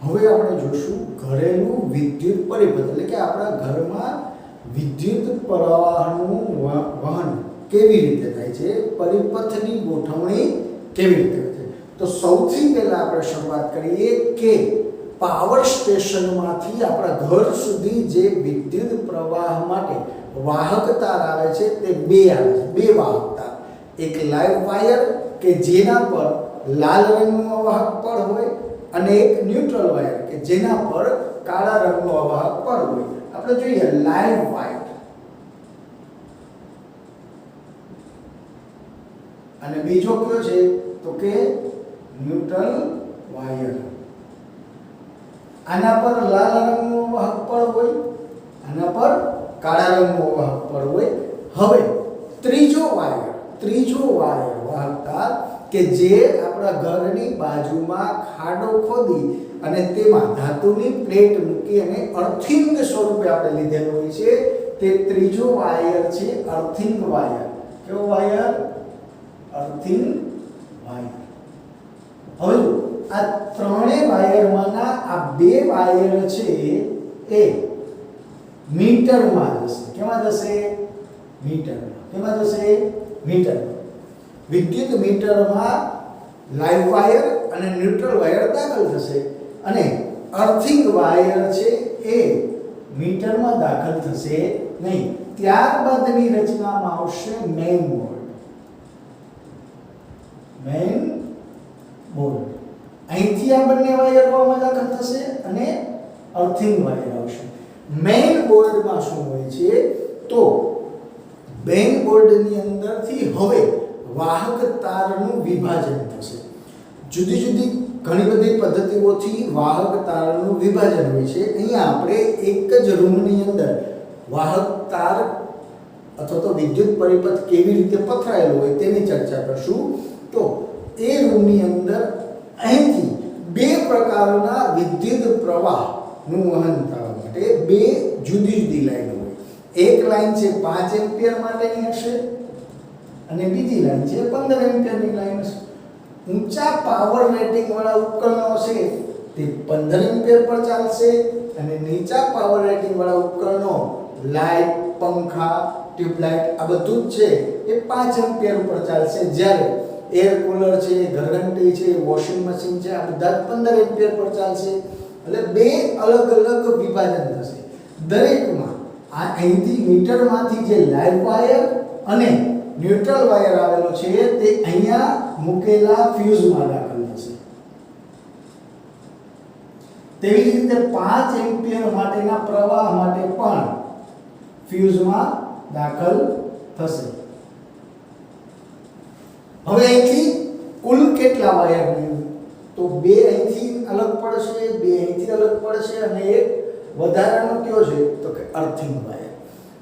હવે આપણે જોશું ઘરેલું વિદ્યુત પરિપથ એટલે કે આપણા ઘરમાં વિદ્યુત પ્રવાહનું વહન કેવી રીતે થાય છે, પરિપથની ગોઠવણી કેવી રીતે થાય છે। તો સૌથી પહેલા આપણે શરૂઆત કરીએ કે પાવર સ્ટેશનમાંથી આપણા ઘર સુધી જે વિદ્યુત પ્રવાહ માટે વાહક તાર આવે છે તે બે આવે છે, બે વાહક તાર। એક લાઈવ વાયર કે જેના પર લાલ રંગનું અવાહક પડ હોય અને એક ન્યુટ્રલ વાયર કે જેના પર કાળા રંગનું અવાહક પડ હોય। આપણે જોઈએ લાઈવ વાયર અને બીજો કયો છે તો કે ન્યુટ્રલ વાયર। આના પર લાલ રંગનું અવાહક પડ હોય, આના પર કાળા રંગનું અવાહક પડ હોય। હવે ત્રીજો વાયર વાહક તાર કે જે આપણા ઘરની બાજુમાં ખાડો ખોદી અને તેમાં ધાતુની પ્લેટ મૂકી અને અર્થિંગ સ્વરૂપે આપણે લીધેલો હોય છે તે ત્રીજો વાયર છે અર્થિંગ વાયર। કેવો વાયર? Earthing wire. હવે આ ત્રણેય વાયરમાંના આ બે વાયર છે એ મીટરમાં જશે। કેમાં જશે? મીટરમાં। કેમાં જશે? મીટરમાં। વિદ્યુત મીટરમાં લાઈવ વાયર અને ન્યુટ્રલ વાયર દાખલ થશે અને અર્થિંગ વાયર છે એ મીટરમાં દાખલ થશે નહીં। ત્યારબાદની રચનામાં આવશે મેઇન બોર્ડ। અહીંથી આ બંને વાયર આમાં દાખલ થશે અને અર્થિંગ વાયર આવશે। મેઇન બોર્ડમાં શું હોય છે તો મેઇન બોર્ડની અંદરથી હવે વાહક તારનું વિભાજન થશે। જુદી જુદી ઘણી બધી પદ્ધતિઓથી વાહક તારનું વિભાજન હોય છે। અહીંયા આપણે એક જ રૂમની અંદર વાહક તાર અથવા તો વિદ્યુત પરિપથ કેવી રીતે પથરાયેલો હોય તેની ચર્ચા કરશું। તો એ રૂમની અંદર અહીંથી બે પ્રકારના વિદ્યુત પ્રવાહનું વહન થવા માટે બે જુદી જુદી લાઈનો હોય। એક લાઈન છે 5 એમ્પિયર માટેની હશે અને બીજી લાઈન છે 15 એમ્પિયરની લાઈન હશે। ઊંચા પાવર રેટિંગ વાળા ઉપકરણો છે તે 15 એમ્પિયર પર ચાલશે અને નીચા પાવર રેટિંગ વાળા ઉપકરણો લાઇટ, પંખા, ટ્યુબલાઇટ આ બધું જ છે એ 5 એમ્પિયર ઉપર ચાલશે। જ્યારે એર કુલર છે, ઘરઘંટી છે, વોશિંગ મશીન છે આ બધા 15 એમ્પિયર પર ચાલશે। એટલે બે અલગ અલગ વિભાજન થશે। દરેકમાં આ અહીંથી મીટરમાંથી જે લાઈવ વાયર અને ન્યુટ્રલ વાયર આવેલો છે તે અહીંયા મૂકેલા ફ્યુઝમાં દાખલ થશે। તેવી જ રીતે 5 એમ્પિયર માટેના પ્રવાહ માટે પણ ફ્યુઝમાં દાખલ થશે। હવે અહીંથી કુલ કેટલા વાયર નીકળે તો બે અહીંથી અલગ પડશે, બે અહીંથી અલગ પડશે અને એક વધારાનો કયો છે તો કે અર્થિંગ વાયર।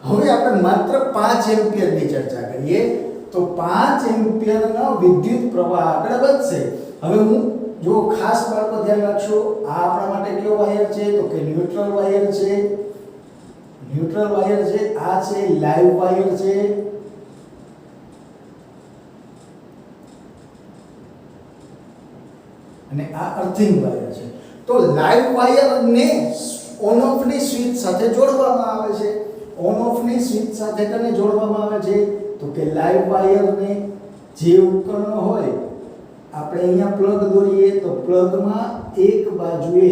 હવે આપણે માત્ર 5 એમ્પિયરની ચર્ચા કરીએ તો 5 એમ્પિયરનો વિદ્યુત પ્રવાહ આગળ વધશે। હવે હું જો ખાસ બાળકો ધ્યાન રાખશો આ આપણા માટે કયો વાયર છે તો કે ન્યુટ્રલ વાયર છે। ન્યુટ્રલ વાયર છે, આ છે લાઈવ વાયર છે અને આ અર્થિંગ વાયર છે। તો લાઈવ વાયરને ઓન ઓફ ની સ્વિચ સાથે જોડવામાં આવે છે। ઓન ઓફ ની સ્વિચ સાથે કને જોડવામાં આવે છે તો કે લાઈવ વાયરને જે ઉપકરણો હોય આપણે અહીંયા પ્લગ દોરીએ તો પ્લગમાં એક બાજુએ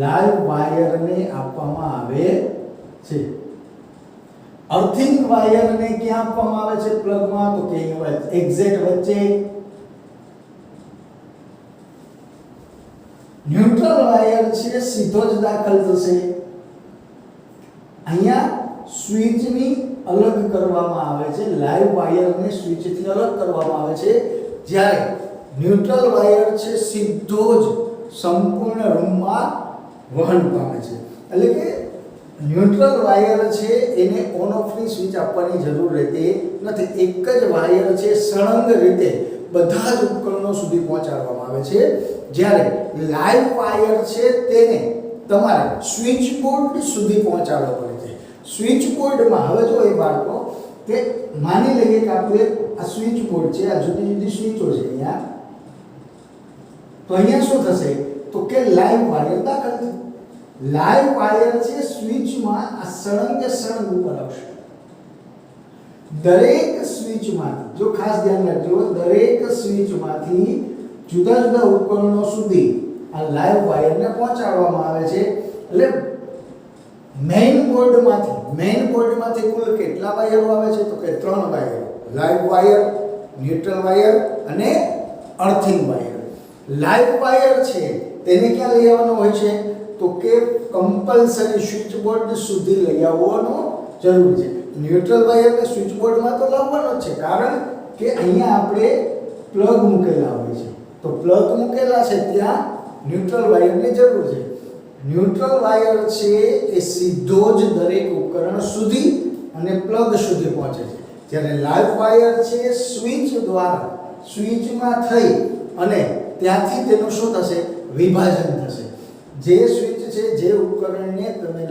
લાઈવ વાયરને આપવામાં આવે છે। અર્થિંગ વાયરને ક્યાં આપવામાં આવે છે પ્લગમાં તો કે એક્ઝેક્ટ વચ્ચે। ન્યુટ્રલ વાયર છે સીધો જ દાખલ થશે। અહીંયા સ્વિચની અલગ કરવામાં આવે છે, લાઈવ વાયરને સ્વિચથી અલગ કરવામાં આવે છે। જ્યારે ન્યુટ્રલ વાયર છે સીધો જ સંપૂર્ણ રૂમમાં વહન પામે છે। એટલે કે ન્યુટ્રલ વાયર છે એને ઓન ઓફ ની સ્વિચ આપવાની જરૂર રહેતી નથી। એક જ વાયર છે સળંગ રીતે બધા જ ઉપકરણો સુધી પહોંચાડવામાં આવે છે। જ્યારે લાઈવ વાયર છે તેને તમારે સ્વિચ બોર્ડ સુધી પહોંચાડવો પડે છે। સ્વિચ બોર્ડમાં હવે જો એ બાળકો કે માની લઈએ કે આપણે આ સ્વિચ બોર્ડ છે, આ જુદી જુદી સ્વિચો છે અહીંયા, તો અહીંયા શું થશે તો કે લાઈવ વાયર દાખલ થયું. લાઈવ વાયર છે સ્વિચમાં આ સળંગે સળંગ ઉપર આવશે. દરેક સ્વિચમાંથી, જો ખાસ ધ્યાન રાખજો, દરેક સ્વિચમાંથી જુદા જુદા ઉપકરણો સુધી આ લાઈવ વાયરને પહોંચાડવામાં આવે છે. એટલે મેઇન બોર્ડમાંથી કુલ કેટલા વાયરો આવે છે? તો કે 3 વાયરો. લાઈવ વાયર, ન્યુટ્રલ વાયર અને અર્થિંગ વાયર. લાઈવ વાયર છે તેને ક્યાં લઈ આવવાનો હોય છે? તો કે કમ્પલસરી સ્વિચ બોર્ડ સુધી લઈ આવવાનો જરૂરી છે. ન્યુટ્રલ વાયરને સ્વિચ બોર્ડમાં તો લાવવાનો જ છે, કારણ કે અહીંયા આપણે પ્લગ મૂકેલા હોય છે. તો પ્લગ મૂકેલા છે ત્યાં ન્યુટ્રલ વાયરની જરૂર છે. ન્યુટ્રલ વાયર છે એ સીધો જ દરેક ઉપકરણ સુધી અને પ્લગ સુધી પહોંચે છે. જ્યારે લાઈવ વાયર છે સ્વિચ દ્વારા, સ્વિચમાં થઈ અને ત્યાંથી તેનું શું થશે? વિભાજન થશે. જે સ્વિચ છે, જે ઉપકરણને તમે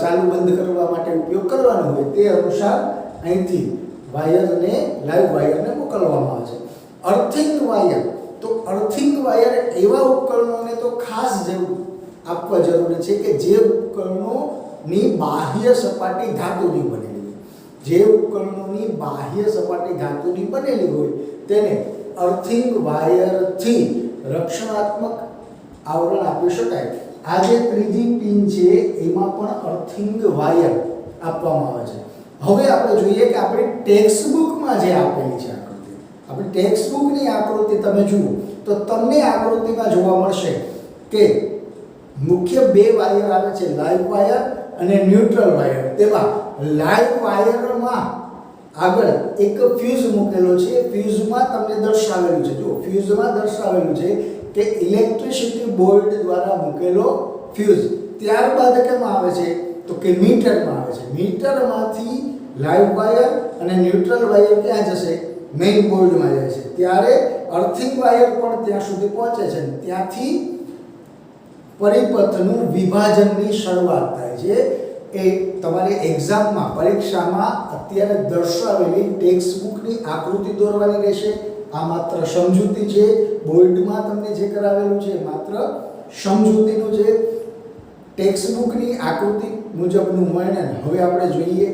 ચાલુ બંધ કરવા માટે ઉપયોગ કરવાનો હોય તે અનુસાર અહીંથી વાયરને, લાઈવ વાયરને મોકલવામાં આવે છે. અર્થિંગ વાયર, તો અર્થિંગ વાયર એવા ઉપકરણોને તો ખાસ જરૂર આપવા જરૂરી છે કે જે ઉપકરણોની બાહ્ય સપાટી ધાતુની બનેલી હોય. જે ઉપકરણોની બાહ્ય સપાટી ધાતુની બનેલી હોય તેને અર્થિંગ વાયરથી રક્ષણાત્મક આવરણ આપી શકાય. આ જે ત્રીજી પિન છે એમાં પણ અર્થિંગ વાયર આપવામાં આવે છે. હવે આપણે જોઈએ કે આપણી ટેક્સ્ટ બુકમાં જે આપેલી છે આકૃતિ, આપણી ટેક્સ્ટ બુકની આકૃતિ તમે જુઓ તો તમને આકૃતિમાં જોવા મળશે કે મુખ્ય 2 વાયર આવે છે, લાઈવ વાયર અને ન્યુટ્રલ વાયર. તેમાં લાઈવ વાયરમાં આગળ એક ફ્યુઝ મૂકેલો છે. ફ્યુઝમાં તમને દર્શાવેલું છે, જો ફ્યુઝમાં દર્શાવેલું છે કે ઇલેક્ટ્રિસિટી બોર્ડ દ્વારા મૂકેલો ફ્યુઝ. ત્યારબાદ કેમાં આવે છે? તો કે મીટરમાં આવે છે. મીટરમાંથી લાઈવ વાયર અને ન્યુટ્રલ વાયર ક્યાં જશે? મેઇન બોર્ડમાં જાય છે. ત્યારે અર્થિંગ વાયર પણ ત્યાં સુધી પહોંચે છે. ત્યાંથી પરિપથનું વિભાજનની શરૂઆત થાય છે. એ તમારી એક્ઝામમાં, પરીક્ષામાં અત્યારે દર્શાવેલી ટેક્સ્ટ બુકની આકૃતિ દોરવાની રહેશે. આ માત્ર સમજૂતી છે. બોર્ડમાં તમને જે કરાવેલું છે માત્ર સમજૂતીનું છે. ટેક્સ્ટ બુકની આકૃતિ મુજબનું વર્ણન હવે આપણે જોઈએ.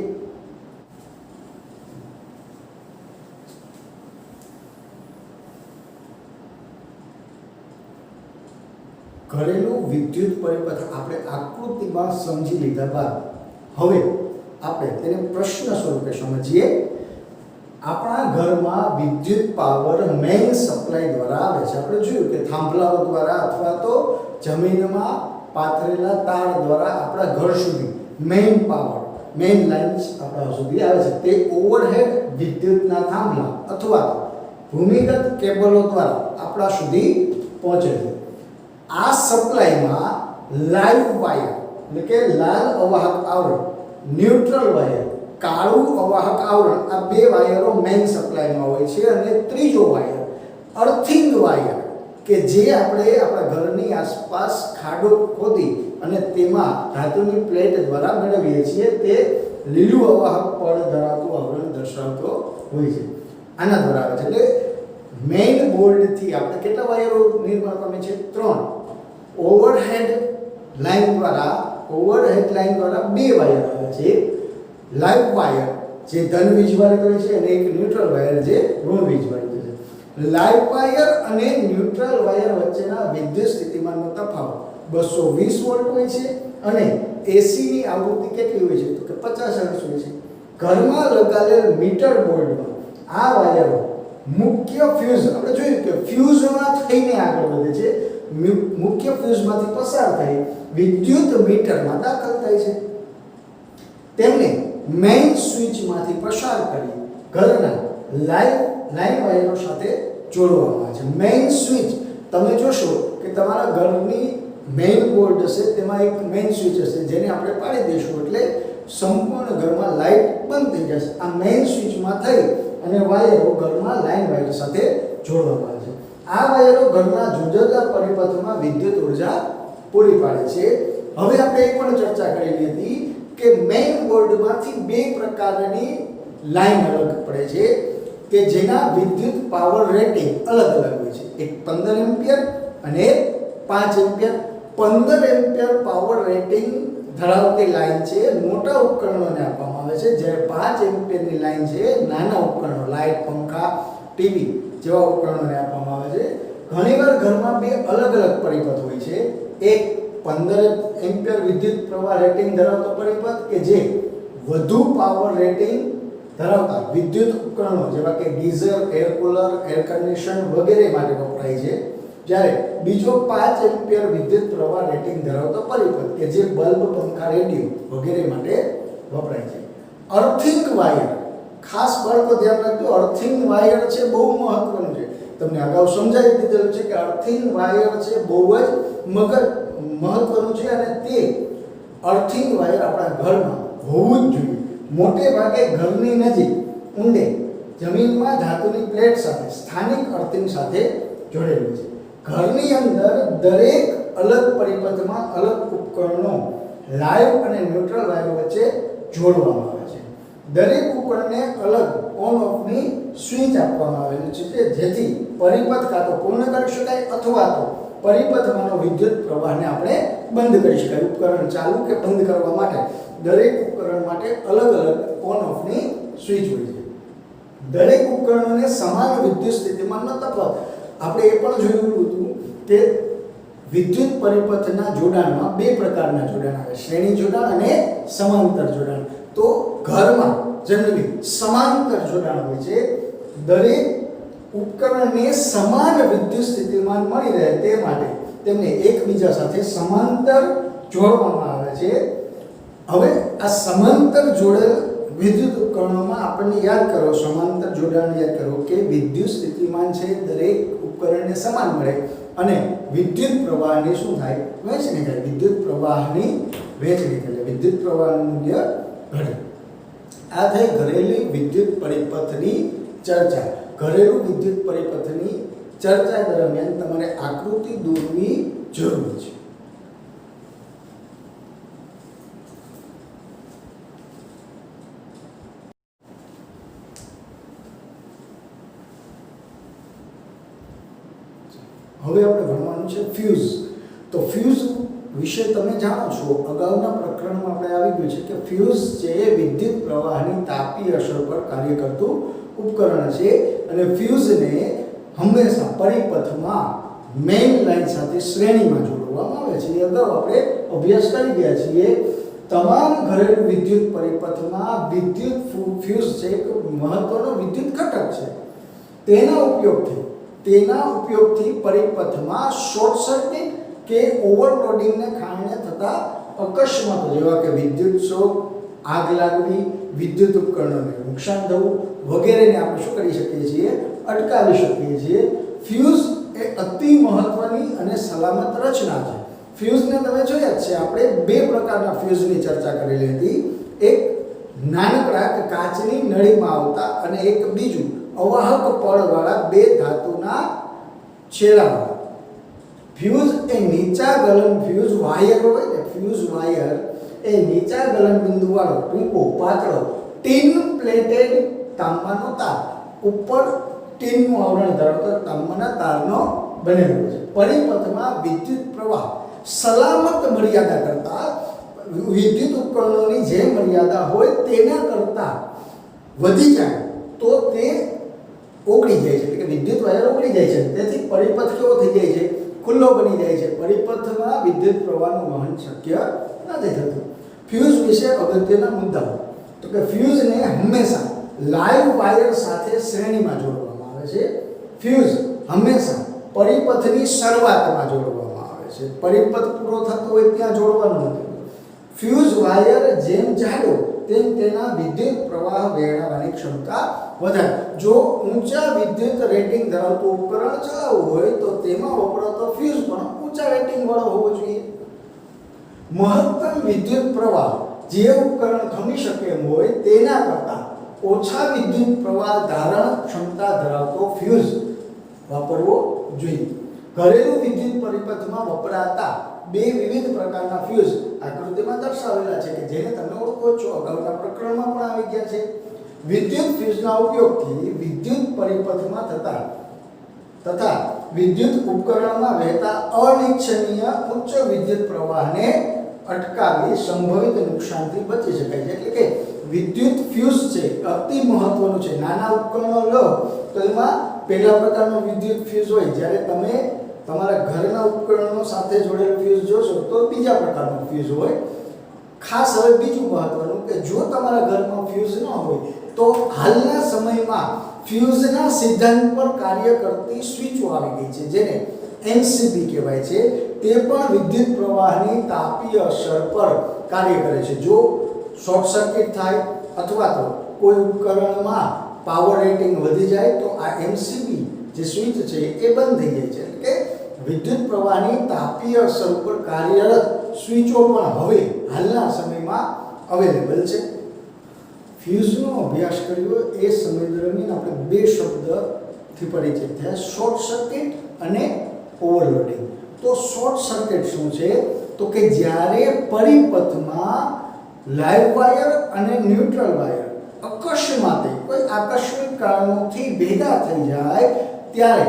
ઘરેલું વિદ્યુત પરિપથ આપણે આકૃતિમાં સમજી લીધા બાદ હવે આપણે તેને પ્રશ્ન સ્વરૂપે સમજીએ. આપણા ઘરમાં વિદ્યુત પાવર મેઇન સપ્લાય દ્વારા આવે છે. આપણે જોયું કે થાંભલાઓ દ્વારા અથવા તો જમીનમાં પાથરેલા તાર દ્વારા આપણા ઘર સુધી મેઇન પાવર, મેઇન લાઇન્સ આપણા સુધી આવે છે. તે ઓવરહેડ વિદ્યુતના થાંભલા અથવા તો ભૂમિગત કેબલો દ્વારા આપણા સુધી પહોંચે છે. આ સપ્લાયમાં લાઈવ વાયર એટલે કે લાલ અવાહક આવરણ, ન્યુટ્રલ વાયર કાળું અવાહક આવરણ, આ 2 વાયરો મેઇન સપ્લાયમાં હોય છે. અને ત્રીજો વાયર અર્થિંગ વાયર કે જે આપણે આપણા ઘરની આસપાસ ખાડો ખોદી અને તેમાં ધાતુની પ્લેટ દ્વારા મેળવીએ છીએ. તે લીલું અવાહક પડ ધરાવતું આવરણ દર્શાવતો હોય છે. આના દ્વારા આવે છે. એટલે મેઇન બોર્ડથી આપણે કેટલા વાયરો નિર્માણ પામે છે? 3. ઓવરહેડ લાઇન દ્વારા 2 વાયર આવે છે. લાઈવ વાયર જે ધન વીજવાળી કરે છે અને એક ન્યુટ્રલ વાયર જે ઋણ વીજવાળી કરે છે. લાઈવ વાયર અને ન્યુટ્રલ વાયર વચ્ચેના વિદ્યુત સ્થિતિમાનનો તફાવત 220 વોલ્ટ હોય છે અને એસી ની આવૃત્તિ કેટલી હોય છે? તો કે 50 હર્ટ્ઝ હોય છે. ઘરમાં લગાવેલ મીટર બોર્ડમાં આ વાયરો મુખ્ય ફ્યુઝ, આપણે જોયું કે ફ્યુઝમાં થઈને આગળ વધે છે. મુખ્ય ફ્યુઝમાંથી પસાર થઈ વિદ્યુત મીટરમાં દાખલ થાય છે. તેમને મેઇન સ્વિચમાંથી પસાર કરી ઘરના લાઈન વાયરો સાથે જોડવામાં આવે છે. મેઇન સ્વિચ તમે જોશો કે તમારા ઘરની મેઇન બોર્ડ હશે, તેમાં એક મેઇન સ્વિચ હશે જેને આપણે પાડી દઈશું એટલે સંપૂર્ણ ઘરમાં લાઇટ બંધ થઈ જશે. આ મેઇન સ્વિચમાં થઈ અને વાયરો ઘરમાં લાઈન વાયર સાથે જોડવામાં આવે છે. આ વાયરો ઘરના જુદા જુદા પરિપથમાં વિદ્યુત ઉર્જા પૂરી પાડે છે. હવે આપણે એ પણ ચર્ચા કરેલી હતી કે મેઇન બોર્ડમાંથી 2 પ્રકારની લાઈન અલગ પડે છે કે જેના વિદ્યુત પાવર રેટિંગ અલગ અલગ હોય છે. એક 15 એમ્પિયર અને 5 એમ્પિયર. 15 એમ્પિયર પાવર રેટિંગ ધરાવતી લાઈન છે મોટા ઉપકરણોને આપવામાં આવે છે, જ્યારે 5 એમ્પિયરની લાઈન છે નાના ઉપકરણો લાઇટ, પંખા, ટીવી જેવા ઉપકરણોને આપવામાં આવે છે. ઘણીવાર ઘરમાં બે અલગ અલગ પરિપથ હોય છે. એક 15 એમ્પિયર વિદ્યુત પ્રવાહ રેટિંગ ધરાવતો પરિપથ કે જે વધુ પાવર રેટિંગ ધરાવતા વિદ્યુત ઉપકરણો જેવા કે geyser, air cooler, air condition વગેરે માટે વપરાય છે, જ્યારે બીજો 5 એમ્પિયર વિદ્યુત પ્રવાહ રેટિંગ ધરાવતો પરિપથ કે જે બલ્બ, પંખા, રેડિયો વગેરે માટે વપરાય છે. અર્થિંગ વાયર, ખાસ બાળકો ધ્યાન રાખજો, અર્થિંગ વાયર છે બહુ મહત્વનું છે. તમને અગાઉ સમજાવી દીધેલું છે કે અર્થિંગ વાયર છે બહુ જ મહત્વનું છે અને તે અર્થિંગ વાયર આપણા ઘરમાં હોવું જ જોઈએ. મોટે ભાગે ઘરની નજીક ઊંડે જમીનમાં ધાતુની પ્લેટ સાથે સ્થાનિક અર્થિંગ સાથે જોડેલું છે. ઘરની અંદર દરેક અલગ પરિપથમાં અલગ ઉપકરણો લાઈવ અને ન્યુટ્રલ વાયર વચ્ચે જોડવામાં આવે છે. દરેક ઉપકરણને અલગ ઓન ઓફ ની સ્વિચ આપવામાં આવેલું છે જેથી પરિપથ કાં તો પૂર્ણ કરી શકાય અથવા તો પરિપથમાંનો વિદ્યુત પ્રવાહને આપણે બંધ કરી શકાય. ઉપકરણ ચાલુ કે બંધ કરવા માટે દરેક ઉપકરણ માટે અલગ અલગ ઓન ઓફ ની સ્વિચ હોય છે. દરેક ઉપકરણોને સમાન વિદ્યુત સ્થિતિમાનનો તફાવત, આપણે એ પણ જોયું હતું કે વિદ્યુત પરિપથના જોડાણમાં બે પ્રકારના જોડાણ આવે, શ્રેણી જોડાણ અને સમાંતર જોડાણ. તો ઘરમાં જનરલી સમાંતર જોડાણ હોય છે. દરેક ઉપકરણને સમાન વિદ્યુત સ્થિતિમાન મળી રહે તે માટે તેમને એકબીજા સાથે સમાંતર જોડવામાં આવે છે. હવે આ સમાંતર જોડેલ વિદ્યુત ઉપકરણોમાં આપણને યાદ કરો, સમાંતર જોડાણ યાદ કરો કે વિદ્યુત સ્થિતિમાન છે દરેક ઉપકરણને સમાન મળે અને વિદ્યુત પ્રવાહની શું થાય? વહેંચણી થાય. વિદ્યુત પ્રવાહની વહેંચણી થાય, વિદ્યુત પ્રવાહનું મૂલ્ય ઘટે. આ થઈ ઘરેલું વિદ્યુત પરિપથની ચર્ચા. ઘરેલું વિદ્યુત પરિપથની ચર્ચા દરમિયાન તમારે આકૃતિ દોરવી જરૂરી છે. હવે આપણે ભણવાનું છે ફ્યુઝ. તો ફ્યુઝ વિશે તમે જાણો છો, અગાઉના પ્રકરણમાં આપણે આવી ગયું છે કે ફ્યુઝ છે વિદ્યુત પ્રવાહની તાપીય અસર પર કાર્ય કરતું ઉપકરણ છે અને ફ્યુઝને હંમેશા પરિપથમાં મેઇન લાઇન સાથે શ્રેણીમાં જોડવામાં આવે છે. એ અગાઉ આપણે અભ્યાસ કરી ગયા છીએ. તમામ ઘરેલું વિદ્યુત પરિપથમાં વિદ્યુત ફ્યુઝ છે એક મહત્વનો વિદ્યુત ઘટક છે. તેના ઉપયોગથી પરિપથમાં શોર્ટ સર્કિટ કે ઓવરલોડિંગને કારણે થતા અકસ્માતો જેવા કે વિદ્યુત શોક, આગ લાગવી, વિદ્યુત ઉપકરણોને નુકસાન થવું વગેરેને આપણે શું કરી શકીએ છીએ? અટકાવી શકીએ છીએ. ફ્યુઝ એ અતિ મહત્વની અને સલામત રચના છે. ફ્યુઝને તમે જોયા જ છે, આપણે બે પ્રકારના ફ્યુઝની ચર્ચા કરેલી હતી. એક નાનકડા કાચની નળીમાં આવતા અને એક બીજું અવાહક પડવાળા બે ધાતુના છેડાવાળા. ફ્યુઝ એ નીચા ગલન ફ્યુઝ વાયર હોય ને, ફ્યુઝ વાયર એ નીચા ગલન બિંદુવાળો ટૂંકો પાતળો ટીન પ્લેટેડ તાંબાનો તાર, ઉપર ટીનનું આવરણ ધરાવતો તાંબાના તારનો બનેલો છે. પરિપથમાં વિદ્યુત પ્રવાહ સલામત મર્યાદા કરતા વિદ્યુત ઉપકરણોની જે મર્યાદા હોય તેના કરતા વધી જાય તો તે ઓગળી જાય છે, એટલે કે વિદ્યુત વાયર ઓગળી જાય છે. તેથી પરિપથ કેવો થઈ જાય છે? ખુલ્લો બની જાય છે. પરિપથમાં વિદ્યુત પ્રવાહનું વહન શક્ય નથી થતું. ફ્યુઝ વિશે અગત્યના મુદ્દાઓ, તો કે ફ્યુઝને હંમેશા લાઈવ વાયર સાથે શ્રેણીમાં જોડવામાં આવે છે. ફ્યુઝ હંમેશા પરિપથની શરૂઆતમાં જોડવામાં આવે છે. પરિપથ પૂરો થતો હોય ત્યાં જોડવાનું નથી. ફ્યુઝ વાયર જેમ જાડો તેમ તેના વિદ્યુત પ્રવાહ વહેવાની ક્ષમતા વધારે. જો ઊંચા વિદ્યુત રેટિંગ ધરાવતું ઉપકરણ ચલાવવું હોય તો તેમાં વપરાતો ફ્યુઝ પણ ઊંચા રેટિંગ વાળો હોવો જોઈએ. મહત્તમ વિદ્યુત પ્રવાહ જે ઉપકરણ ખમી શકે એમ હોય તેના કરતાં ઓછા વિદ્યુત પ્રવાહ ધારણ ક્ષમતા ધરાવતો ફ્યુઝ વાપરવો જોઈએ. ઘરેલું વિદ્યુત પરિપથમાં વપરાતા બે વિવિધ પ્રકારના ફ્યુઝ આકૃતિમાં દર્શાવેલા છે કે જેને તમે ઓળખો છો, અગાઉના પ્રકરણમાં પણ આવી ગયા છે. વિદ્યુત ફ્યુઝના ઉપયોગથી વિદ્યુત પરિપથમાં તથા વિદ્યુત ઉપકરણમાં વહેતા અનિચ્છનીય ઉચ્ચ વિદ્યુત પ્રવાહને અટકાવી સંભવિત નુકસાનથી બચી શકાય છે. એટલે કે વિદ્યુત ફ્યુઝ છે અતિ મહત્વનું છે. નાના ઉપકરણો લો તો એમાં પહેલા પ્રકારનો વિદ્યુત ફ્યુઝ હોય, જ્યારે તમે તમારા ઘરના ઉપકરણો સાથે જોડેલ ફ્યુઝ જોશો તો બીજા પ્રકારનો ફ્યુઝ હોય. ખાસ હવે બીજું મહત્વનું કે જો તમારા ઘરમાં ફ્યુઝ ન હોય તો હાલના સમયમાં ફ્યુઝના સિદ્ધાંત પર કાર્ય કરતી સ્વિચો આવી ગઈ છે, જેને એમસીબી કહેવાય છે. તે પણ વિદ્યુત પ્રવાહની તાપીય અસર પર કાર્ય કરે છે. જો શોર્ટ સર્કિટ થાય અથવા તો કોઈ ઉપકરણમાં પાવર રેટિંગ વધી જાય તો આ એમસીબી જે સ્વિચ છે એ બંધ થઈ જાય છે. એટલે કે વિદ્યુત પ્રવાહની તાપીય અસર ઉપર કાર્યરત સ્વિચો પણ હવે હાલના સમયમાં અવેલેબલ છે. ફ્યુઝનો અભ્યાસ કર્યો એ સમય દરમિયાન આપણે બે શબ્દથી પરિચિત થયા, શોર્ટ સર્કિટ અને ઓવરલોડિંગ. તો શોર્ટ સર્કિટ શું છે? તો કે જ્યારે પરિપથમાં લાઇવ વાયર અને ન્યુટ્રલ વાયર અકસ્માતે કોઈ આકસ્મિક કારણોથી ભેગા થઈ જાય ત્યારે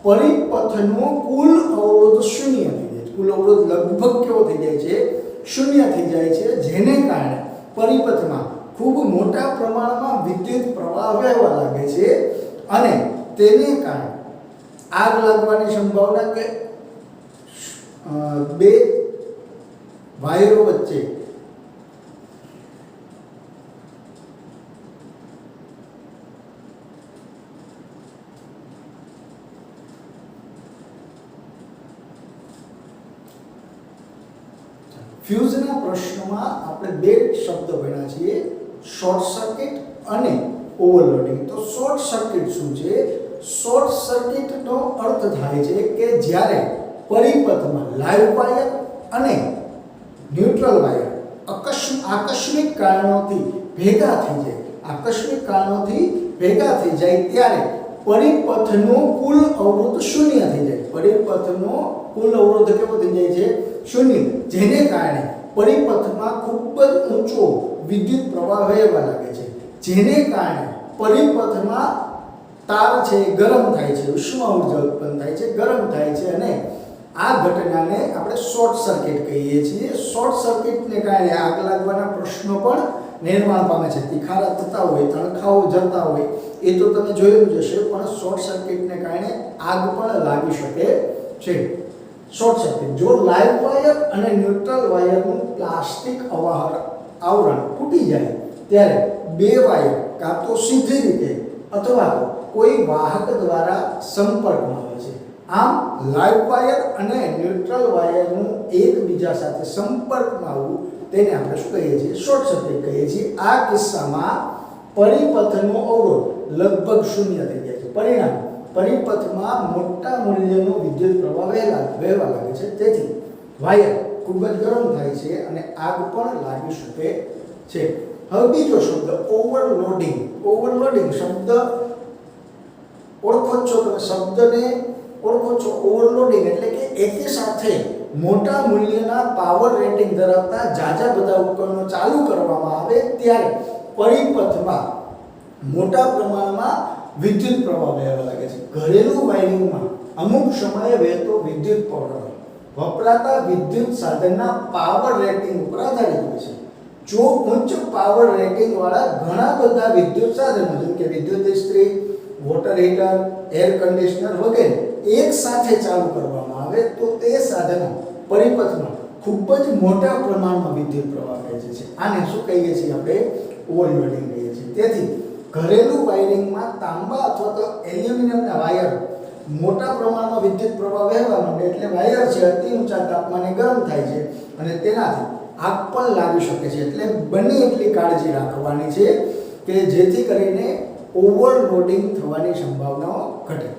પરિપથનો કુલ અવરોધ શૂન્ય થઈ જાય છે. કુલ અવરોધ લગભગ કેવો થઈ જાય છે? શૂન્ય થઈ જાય છે, જેને કારણે પરિપથમાં ખૂબ મોટા પ્રમાણમાં વિદ્યુત પ્રવાહ વહેવા લાગે છે અને તેને કારણે આગ લાગવાની સંભાવના કે બે વાયરો વચ્ચે ફ્યુઝના પ્રશ્નમાં આપણે બે શબ્દ ભણ્યા છીએ, શોર્ટ સર્કિટ અને ઓવરલોડિંગ. તો શોર્ટ સર્કિટ શું છે? શોર્ટ સર્કિટનો અર્થ થાય છે કે જ્યારે પરિપથમાં લાઇવ વાયર અને ન્યુટ્રલ વાયર આકસ્મિક કારણોથી ભેગા થઈ જાય ત્યારે પરિપથનો કુલ અવરોધ શૂન્ય થઈ જાય. પરિપથનો કુલ અવરોધ કેવો થઈ જાય છે? શૂન્ય, જેને કારણે પરિપથમાં ખૂબ જ ઊંચો વિદ્યુત પ્રવાહ વહેવા લાગે છે, જેને કારણે પરિપથમાં તાર છે ગરમ થાય છે, ઉષ્મા ઉર્જા ઉત્પન્ન થાય છે, ગરમ થાય છે અને આ ઘટનાને આપણે શોર્ટ સર્કિટ કહીએ છીએ. શોર્ટ સર્કિટને કારણે આગ લાગવાના પ્રશ્નો પણ નિર્માણ પામે છે. તીખારા થતા હોય, તણખાઓ જતા હોય એ તો તમે જોયેલું જ હશે, પણ શોર્ટ સર્કિટને કારણે આગ પણ લાગી શકે છે. શોર્ટ સર્કિટ, જો લાઇવ વાયર અને ન્યુટ્રલ વાયરનું પ્લાસ્ટિક આવરણ તૂટી જાય ત્યારે બે વાયર કાં તો સીધી રીતે અથવા તો કોઈ વાહક દ્વારા સંપર્કમાં આવે છે. આમ લાઇવ વાયર અને ન્યુટ્રલ વાયરનું એકબીજા સાથે સંપર્કમાં આવવું તેને આપણે શું કહીએ છીએ? શોર્ટ સર્કિટ કહીએ છીએ. આ કિસ્સામાં પરિપથનો અવરોધ લગભગ શૂન્ય થઈ જાય છે. પરિણામ પરિપથમાં મોટા મૂલ્યનો વિદ્યુત પ્રવાહ વહેવા લાગે છે, તેથી વાયર ખૂબ જ ગરમ થાય છે અને આગ પણ લાગી શકે છે. હવે બીજો શબ્દ ઓવરલોડિંગ. ઓવરલોડિંગ શબ્દ ઓળખો છો તમે? શબ્દને ઓળખો છો? ઓવરલોડિંગ એટલે કે એકી સાથે મોટા મૂલ્યના પાવર રેટિંગ ધરાવતા જાજા બધા ઉપકરણો ચાલુ કરવામાં આવે ત્યારે પરિપથમાં મોટા પ્રમાણમાં વિદ્યુત પ્રવાહ વહેવા લાગે છે. ઘરેલું વાયરિંગમાં અમુક સમયે વહેતો વિદ્યુત પ્રવાહ વપરાતા વિદ્યુત સાધનના પાવર રેટિંગ ઉપર આધારિત હોય છે. જો ઉચ્ચ પાવર રેટિંગ વાળા ઘણા બધા વિદ્યુત સાધનો જેમ કે વિદ્યુત ઇસ્ત્રી, વોટર હીટર, એર કન્ડિશનર વગેરે એક સાથે ચાલુ કરવામાં આવે તો તે સાધનો પરિપથમાં ખૂબ જ મોટા પ્રમાણમાં વિદ્યુત પ્રવાહ વહેંચે છે. આને શું કહીએ છીએ? આપણે ઓવરલોડિંગ કહીએ છીએ. તેથી ઘરેલું વાયરિંગમાં તાંબા અથવા તો એલ્યુમિનિયમના વાયર મોટા પ્રમાણમાં વિદ્યુત પ્રવાહ વહેવા માંડે એટલે વાયર છે અતિ ઊંચા તાપમાને ગરમ થાય છે અને તેનાથી આગ પણ લાગી શકે છે. એટલે બને એટલી કાળજી રાખવાની છે કે જેથી કરીને ઓવરલોડિંગ થવાની સંભાવનાઓ ઘટે.